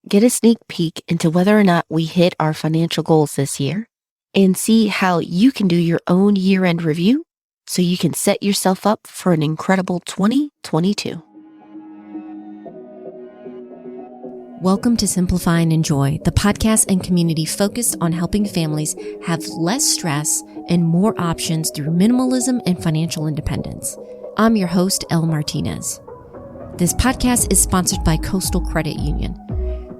Get a sneak peek into whether or not we hit our financial goals this year and see how you can do your own year-end review so you can set yourself up for an incredible 2022. Welcome to Simplify and Enjoy, the podcast and community focused on helping families have less stress and more options through minimalism and financial independence. I'm your host, Elle Martinez. This podcast is sponsored by Coastal Credit Union.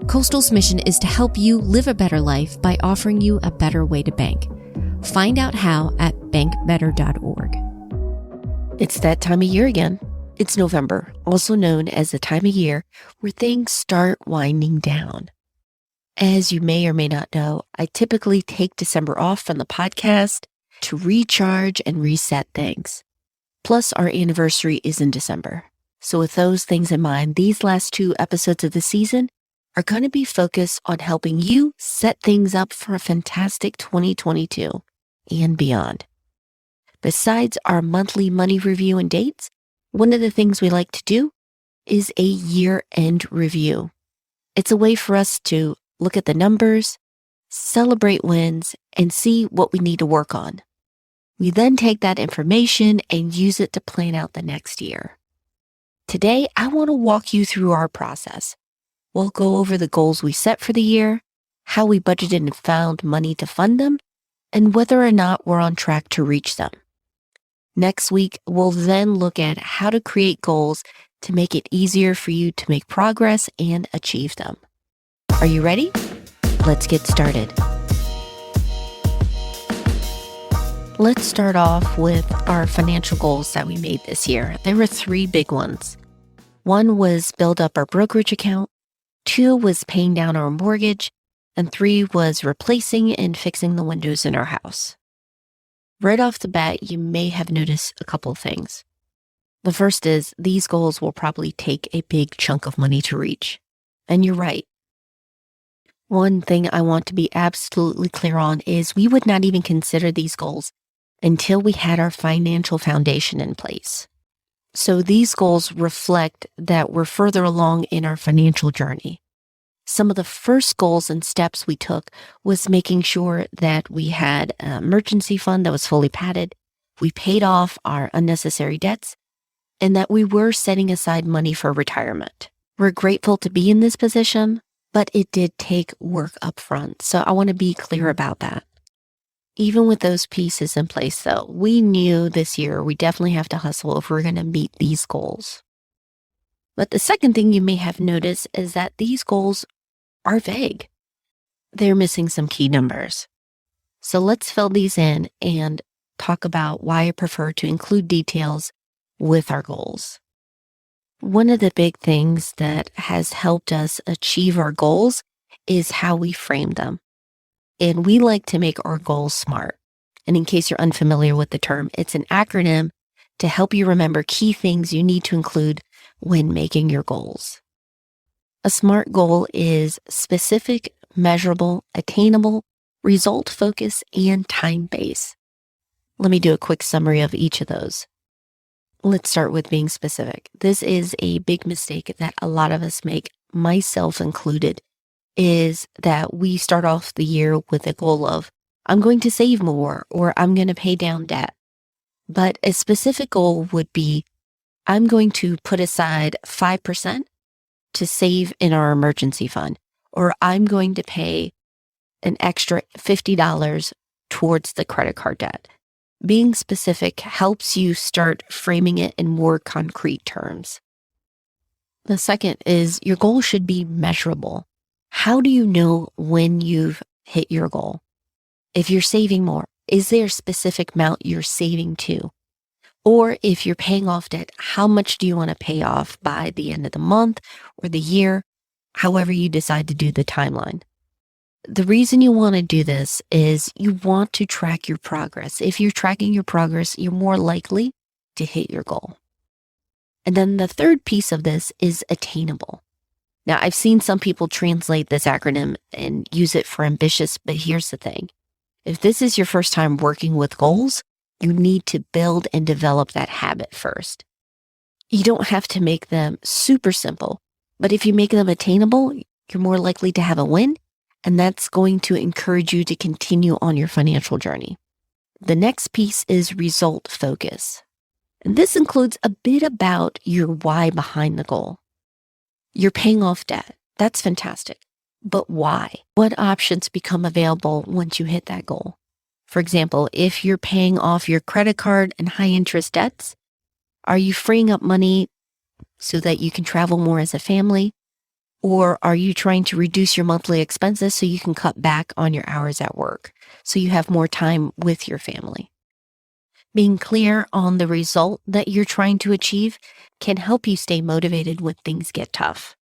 Coastal's mission is to help you live a better life by offering you a better way to bank. Find out how at bankbetter.org. It's that time of year again. It's November, also known as the time of year where things start winding down. As you may or may not know, I typically take December off from the podcast to recharge and reset things. Plus, our anniversary is in December. So with those things in mind, these last 2 episodes of the season are going to be focused on helping you set things up for a fantastic 2022 and beyond. Besides our monthly money review and dates, one of the things we like to do is a year-end review. It's a way for us to look at the numbers, celebrate wins, and see what we need to work on. We then take that information and use it to plan out the next year. Today, I want to walk you through our process. We'll go over the goals we set for the year, how we budgeted and found money to fund them, and whether or not we're on track to reach them. Next week, we'll then look at how to create goals to make it easier for you to make progress and achieve them. Are you ready? Let's get started. Let's start off with our financial goals that we made this year. There were 3 big ones. 1 was build up our brokerage account, 2 was paying down our mortgage, and 3 was replacing and fixing the windows in our house. Right off the bat, you may have noticed a couple of things. The first is these goals will probably take a big chunk of money to reach. And you're right. One thing I want to be absolutely clear on is we would not even consider these goals until we had our financial foundation in place. So these goals reflect that we're further along in our financial journey. Some of the first goals and steps we took was making sure that we had an emergency fund that was fully padded, we paid off our unnecessary debts, and that we were setting aside money for retirement. We're grateful to be in this position, but it did take work up front. So I want to be clear about that. Even with those pieces in place, though, we knew this year we definitely have to hustle if we're going to meet these goals. But the second thing you may have noticed is that these goals are vague. They're missing some key numbers. So let's fill these in and talk about why I prefer to include details with our goals. One of the big things that has helped us achieve our goals is how we frame them. And we like to make our goals SMART. And in case you're unfamiliar with the term, it's an acronym to help you remember key things you need to include when making your goals. A SMART goal is specific, measurable, attainable, result-focused, and time-based. Let me do a quick summary of each of those. Let's start with being specific. This is a big mistake that a lot of us make, myself included, is that we start off the year with a goal of, I'm going to save more or I'm going to pay down debt. But a specific goal would be, I'm going to put aside 5% to save in our emergency fund, or I'm going to pay an extra $50 towards the credit card debt. Being specific helps you start framing it in more concrete terms. The second is your goal should be measurable. How do you know when you've hit your goal? If you're saving more, is there a specific amount you're saving to? Or if you're paying off debt, how much do you want to pay off by the end of the month or the year, however you decide to do the timeline? The reason you want to do this is you want to track your progress. If you're tracking your progress, you're more likely to hit your goal. And then the third piece of this is attainable. Now, I've seen some people translate this acronym and use it for ambitious, but here's the thing. If this is your first time working with goals, you need to build and develop that habit first. You don't have to make them super simple, but if you make them attainable, you're more likely to have a win, and that's going to encourage you to continue on your financial journey. The next piece is result focus. And this includes a bit about your why behind the goal. You're paying off debt. That's fantastic. But why? What options become available once you hit that goal? For example, if you're paying off your credit card and high interest debts, are you freeing up money so that you can travel more as a family? Or are you trying to reduce your monthly expenses so you can cut back on your hours at work so you have more time with your family? Being clear on the result that you're trying to achieve can help you stay motivated when things get tough.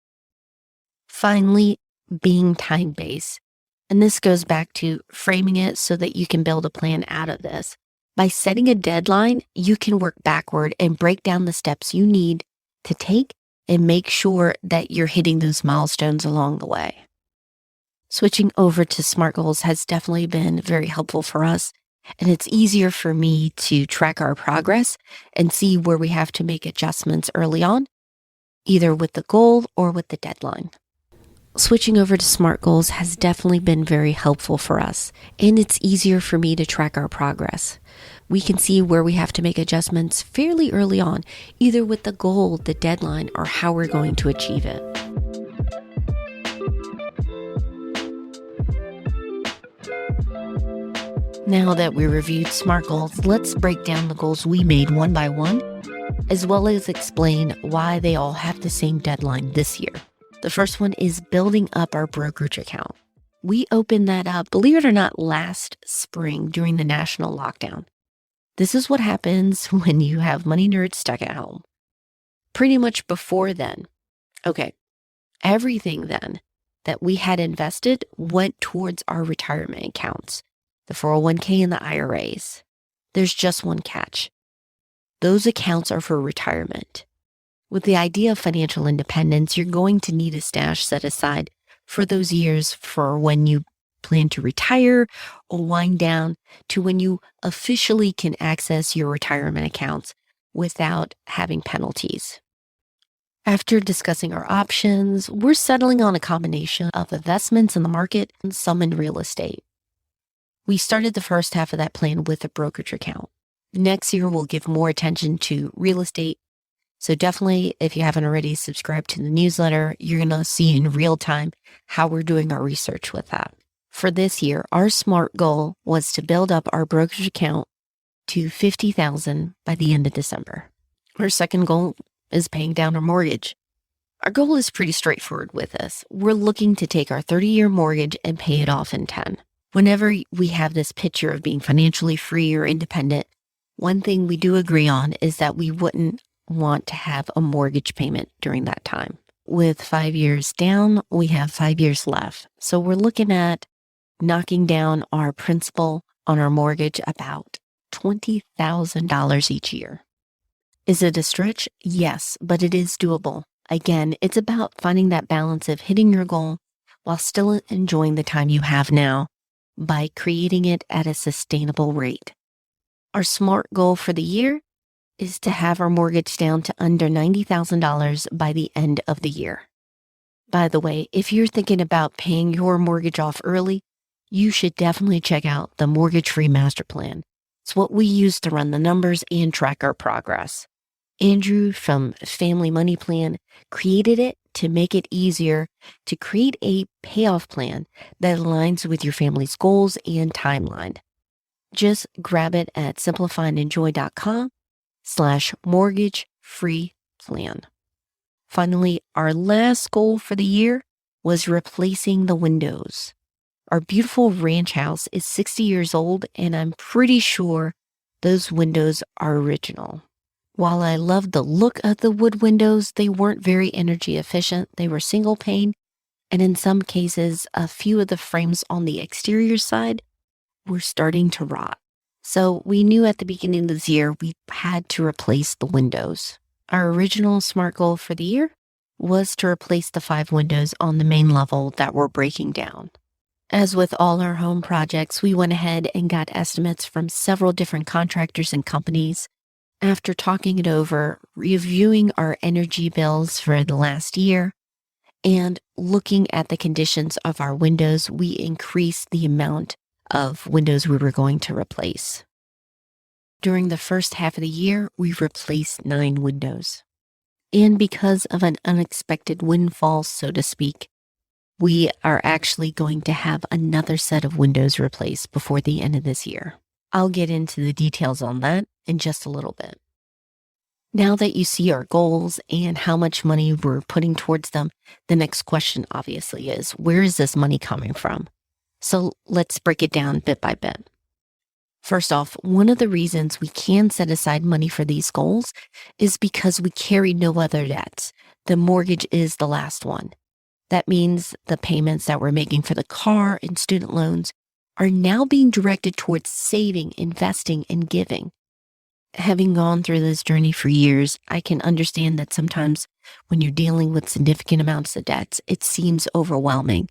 Finally, being time-based. And this goes back to framing it so that you can build a plan out of this. By setting a deadline, you can work backward and break down the steps you need to take and make sure that you're hitting those milestones along the way. Switching over to SMART goals has definitely been very helpful for us, and it's easier for me to track our progress and see where we have to make adjustments early on, either with the goal or with the deadline. Switching over to SMART goals has definitely been very helpful for us, and it's easier for me to track our progress. We can see where we have to make adjustments fairly early on, either with the goal, the deadline, or how we're going to achieve it. Now that we reviewed SMART goals, let's break down the goals we made one by one, as well as explain why they all have the same deadline this year. The first one is building up our brokerage account. We opened that up, believe it or not, last spring during the national lockdown. This is what happens when you have money nerds stuck at home. Pretty much before then, everything then that we had invested went towards our retirement accounts, the 401k and the IRAs. There's just one catch. Those accounts are for retirement. With the idea of financial independence, you're going to need a stash set aside for those years for when you plan to retire or wind down to when you officially can access your retirement accounts without having penalties. After discussing our options, we're settling on a combination of investments in the market and some in real estate. We started the first half of that plan with a brokerage account. Next year, we'll give more attention to real estate. So definitely, if you haven't already subscribed to the newsletter, you're going to see in real time how we're doing our research with that. For this year, our SMART goal was to build up our brokerage account to $50,000 by the end of December. Our second goal is paying down our mortgage. Our goal is pretty straightforward with this. We're looking to take our 30-year mortgage and pay it off in 10. Whenever we have this picture of being financially free or independent, one thing we do agree on is that we wouldn't want to have a mortgage payment during that time. With 5 years down, we have 5 years left. So we're looking at knocking down our principal on our mortgage about $20,000 each year. Is it a stretch? Yes, but it is doable. Again, it's about finding that balance of hitting your goal while still enjoying the time you have now by creating it at a sustainable rate. Our SMART goal for the year is to have our mortgage down to under $90,000 by the end of the year. By the way, if you're thinking about paying your mortgage off early, you should definitely check out the Mortgage Free Master Plan. It's what we use to run the numbers and track our progress. Andrew from Family Money Plan created it to make it easier to create a payoff plan that aligns with your family's goals and timeline. Just grab it at simplifyingenjoy.com/mortgage free plan. Finally, our last goal for the year was replacing the windows. Our beautiful ranch house is 60 years old, and I'm pretty sure those windows are original. While I loved the look of the wood windows, they weren't very energy efficient. They were single pane, and in some cases, a few of the frames on the exterior side were starting to rot. So we knew at the beginning of this year we had to replace the windows. Our original SMART goal for the year was to replace the 5 windows on the main level that were breaking down. As with all our home projects, we went ahead and got estimates from several different contractors and companies. After talking it over, reviewing our energy bills for the last year, And looking at the conditions of our windows, we increased the amount of windows we were going to replace. During the first half of the year, we replaced 9 windows. And because of an unexpected windfall, so to speak, we are actually going to have another set of windows replaced before the end of this year. I'll get into the details on that in just a little bit. Now that you see our goals and how much money we're putting towards them, the next question obviously is, where is this money coming from? So let's break it down bit by bit. First off, one of the reasons we can set aside money for these goals is because we carry no other debts. The mortgage is the last one. That means the payments that we're making for the car and student loans are now being directed towards saving, investing, and giving. Having gone through this journey for years, I can understand that sometimes when you're dealing with significant amounts of debts, it seems overwhelming.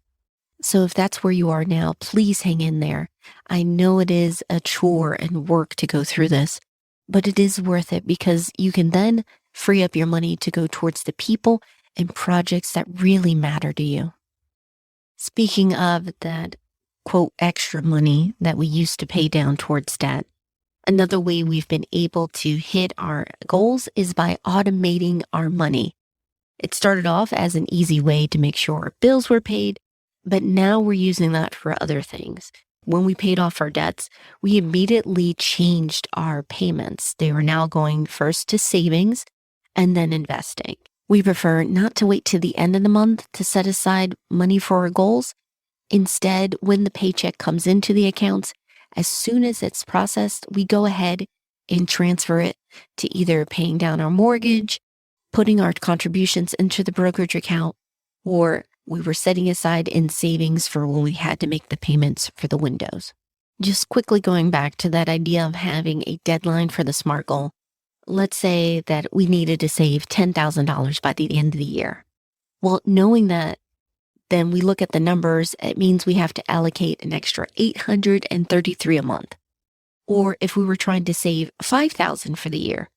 So if that's where you are now, please hang in there. I know it is a chore and work to go through this, but it is worth it because you can then free up your money to go towards the people and projects that really matter to you. Speaking of that, quote, extra money that we used to pay down towards debt, another way we've been able to hit our goals is by automating our money. It started off as an easy way to make sure our bills were paid, but now we're using that for other things. When we paid off our debts, we immediately changed our payments. They were now going first to savings and then investing. We prefer not to wait to the end of the month to set aside money for our goals. Instead, when the paycheck comes into the accounts, as soon as it's processed, we go ahead and transfer it to either paying down our mortgage, putting our contributions into the brokerage account, or we were setting aside in savings for when we had to make the payments for the windows. Just quickly going back to that idea of having a deadline for the SMART goal. Let's say that we needed to save $10,000 by the end of the year. Well, knowing that, then we look at the numbers, it means we have to allocate an extra $833 a month. Or if we were trying to save $5,000 for the year,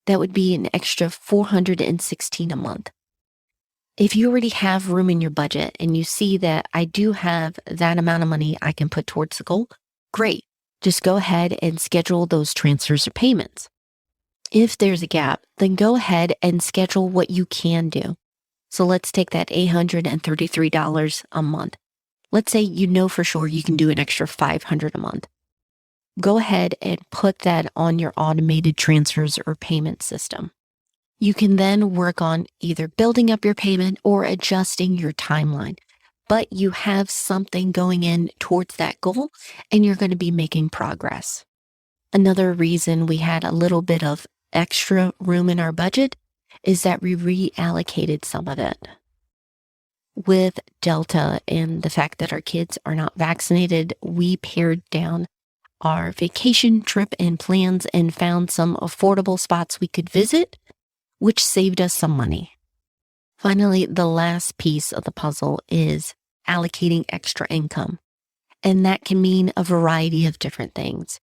that would be an extra $416 a month. If you already have room in your budget and you see that I do have that amount of money I can put towards the goal, great. Just go ahead and schedule those transfers or payments. If there's a gap, then go ahead and schedule what you can do. So let's take that $833 a month. Let's say you know for sure you can do an extra $500 a month. Go ahead and put that on your automated transfers or payment system. You can then work on either building up your payment or adjusting your timeline. But you have something going in towards that goal and you're going to be making progress. Another reason we had a little bit of extra room in our budget is that we reallocated some of it. With Delta and the fact that our kids are not vaccinated, we pared down our vacation trip and plans and found some affordable spots we could visit, which saved us some money. Finally, the last piece of the puzzle is allocating extra income, and that can mean a variety of different things.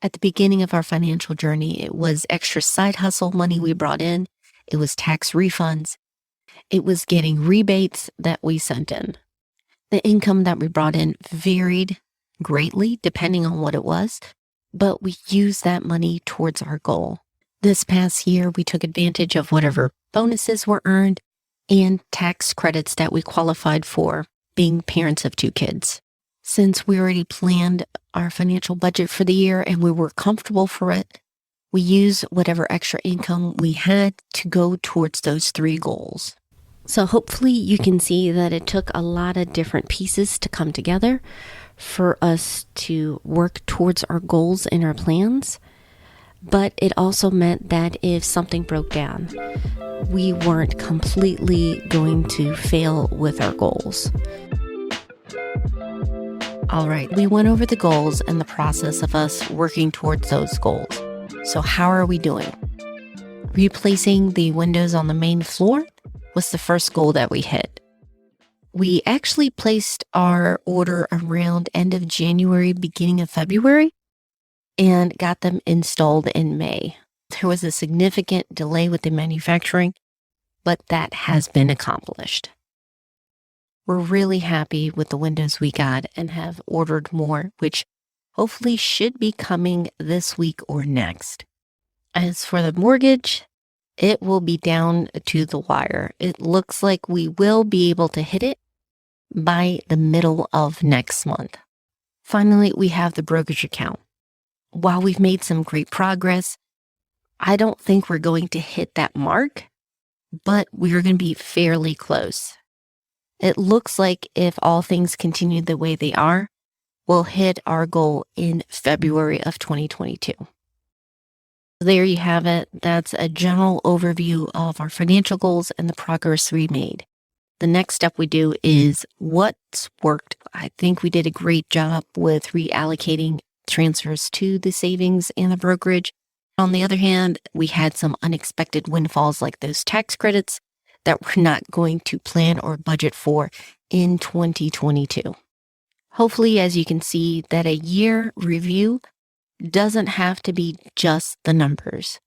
At the beginning of our financial journey, it was extra side hustle money we brought in. It was tax refunds. It was getting rebates that we sent in. The income that we brought in varied greatly depending on what it was, but we used that money towards our goal. This past year, we took advantage of whatever bonuses were earned and tax credits that we qualified for being parents of 2 kids. Since we already planned our financial budget for the year and we were comfortable for it, we used whatever extra income we had to go towards those 3 goals. So hopefully you can see that it took a lot of different pieces to come together for us to work towards our goals and our plans. But it also meant that if something broke down, we weren't completely going to fail with our goals. All right, we went over the goals and the process of us working towards those goals. So how are we doing? Replacing the windows on the main floor was the first goal that we hit. We actually placed our order around end of January, beginning of February, and got them installed in May. There was a significant delay with the manufacturing, but that has been accomplished. We're really happy with the windows we got and have ordered more, which hopefully should be coming this week or next. As for the mortgage, it will be down to the wire. It looks like we will be able to hit it by the middle of next month. Finally, we have the brokerage account. While we've made some great progress, I don't think we're going to hit that mark, but we're going to be fairly close. It looks like if all things continue the way they are, we'll hit our goal in February of 2022. There you have it. That's a general overview of our financial goals and the progress we made. The next step we do is what's worked. I think we did a great job with reallocating transfers to the savings and the brokerage. On the other hand, we had some unexpected windfalls like those tax credits that we're not going to plan or budget for in 2022. Hopefully, as you can see, that a year review doesn't have to be just the numbers.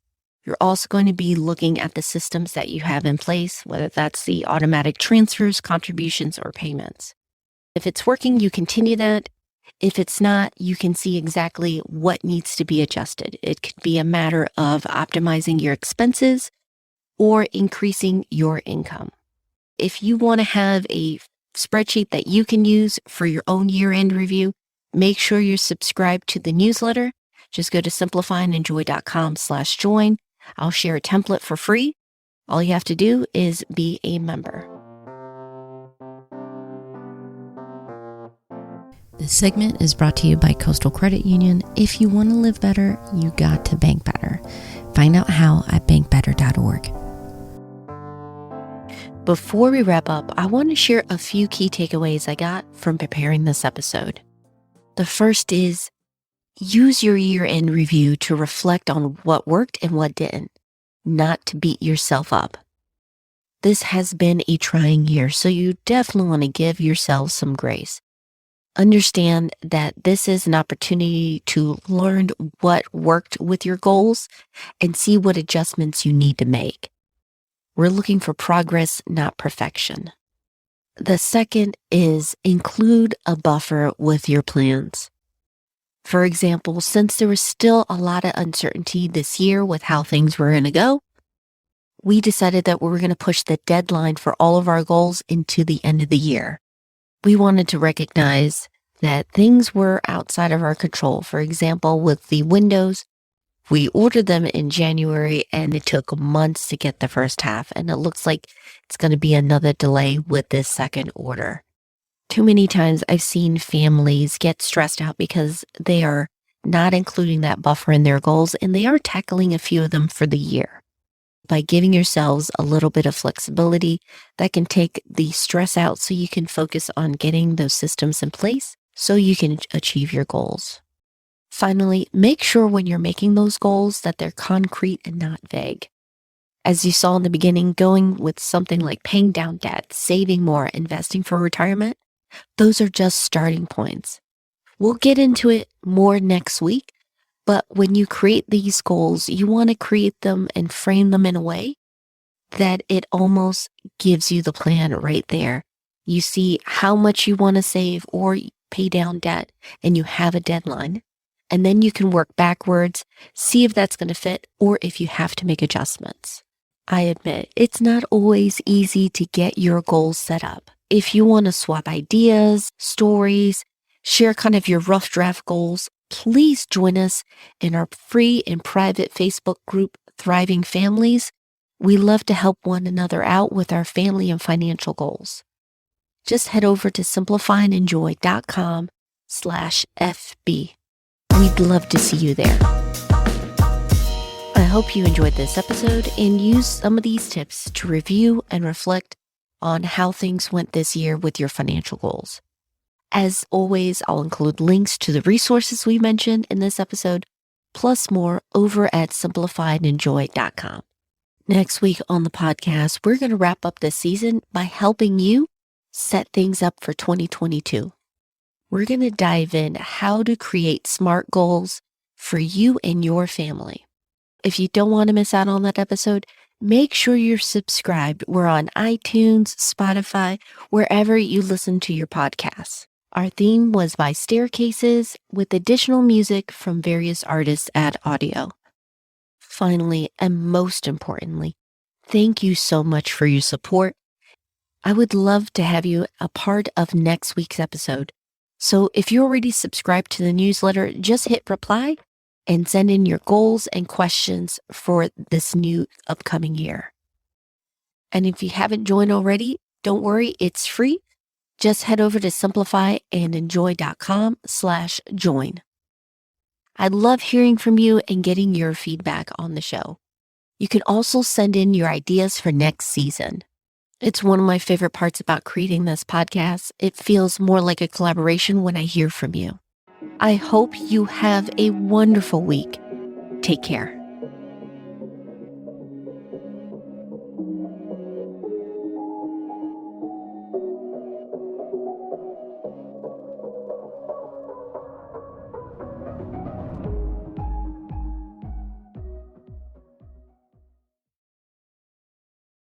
You're also going to be looking at the systems that you have in place, whether that's the automatic transfers, contributions, or payments. If it's working, you continue that. If it's not, you can see exactly what needs to be adjusted. It could be a matter of optimizing your expenses or increasing your income. If you want to have a spreadsheet that you can use for your own year-end review, make sure you're subscribed to the newsletter. Just go to simplifyandenjoy.com/join. I'll share a template for free. All you have to do is be a member. This segment is brought to you by Coastal Credit Union. If you want to live better, you got to bank better. Find out how at bankbetter.org. Before we wrap up, I want to share a few key takeaways I got from preparing this episode. The first is use your year-end review to reflect on what worked and what didn't, not to beat yourself up. This has been a trying year, so you definitely want to give yourself some grace. Understand that this is an opportunity to learn what worked with your goals and see what adjustments you need to make. We're looking for progress, not perfection. The second is include a buffer with your plans. For example, since there was still a lot of uncertainty this year with how things were going to go, we decided that we were going to push the deadline for all of our goals into the end of the year. We wanted to recognize that things were outside of our control. For example, with the windows, we ordered them in January and it took months to get the first half. And it looks like it's going to be another delay with this second order. Too many times I've seen families get stressed out because they are not including that buffer in their goals and they are tackling a few of them for the year. By giving yourselves a little bit of flexibility, that can take the stress out so you can focus on getting those systems in place so you can achieve your goals. Finally, make sure when you're making those goals that they're concrete and not vague. As you saw in the beginning, going with something like paying down debt, saving more, investing for retirement, those are just starting points. We'll get into it more next week, but when you create these goals, you want to create them and frame them in a way that it almost gives you the plan right there. You see how much you want to save or pay down debt, and you have a deadline. And then you can work backwards, see if that's going to fit or if you have to make adjustments. I admit, it's not always easy to get your goals set up. If you want to swap ideas, stories, share kind of your rough draft goals, please join us in our free and private Facebook group, Thriving Families. We love to help one another out with our family and financial goals. Just head over to simplifyandenjoy.com/FB. We'd love to see you there. I hope you enjoyed this episode and used some of these tips to review and reflect on how things went this year with your financial goals. As always, I'll include links to the resources we mentioned in this episode, plus more over at simplifyandenjoy.com. Next week on the podcast, we're going to wrap up this season by helping you set things up for 2022. We're going to dive in how to create SMART goals for you and your family. If you don't want to miss out on that episode, Make sure you're subscribed. We're on iTunes, Spotify, wherever you listen to your podcasts. Our theme was by Staircases with additional music from various artists at Audio. Finally, and most importantly, thank you so much for your support. I would love to have you a part of next week's episode. So if you're already subscribed to the newsletter, just hit reply and send in your goals and questions for this new upcoming year. And if you haven't joined already, don't worry, it's free. Just head over to simplifyandenjoy.com/join. I love hearing from you and getting your feedback on the show. You can also send in your ideas for next season. It's one of my favorite parts about creating this podcast. It feels more like a collaboration when I hear from you. I hope you have a wonderful week. Take care.